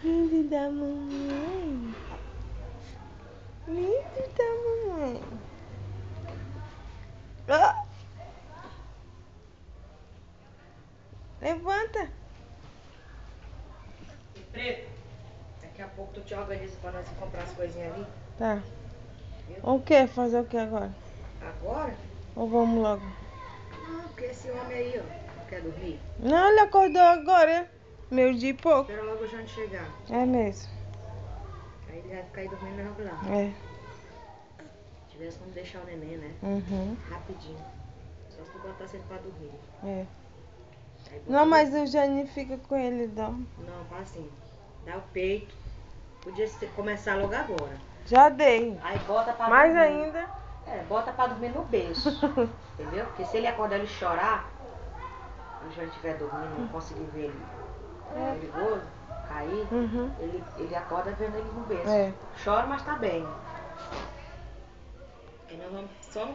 Lindo da mamãe. Lindo da mamãe. Ah! Levanta. Preto, daqui a pouco tu te organiza pra nós ir comprar as coisinhas ali. Tá. Viu? O que? Fazer o que agora? Agora? Ou vamos logo? Não, porque esse homem aí, ó, não quer dormir. Não, ele acordou agora. Meio dia e pouco. Espera logo o Jânio chegar. É mesmo. Aí ele vai ficar aí dormindo mesmo lá. É. Se tivesse como deixar o neném, né? Uhum. Rapidinho. Só se tu botasse ele pra dormir. É. Aí bota Não, no- mas o Jani fica com ele, não. Não, faz assim. Dá o peito. Podia começar logo agora. Já dei. Aí bota pra Mais dormir. ainda. É, bota pra dormir no berço. Entendeu? Porque se ele acordar ele chorar, quando o Jânio estiver dormindo, não conseguir ver ele perigoso, cair, Uhum. ele acorda vendo ele no berço. É. Chora, mas tá bem. Aí nós vamos só no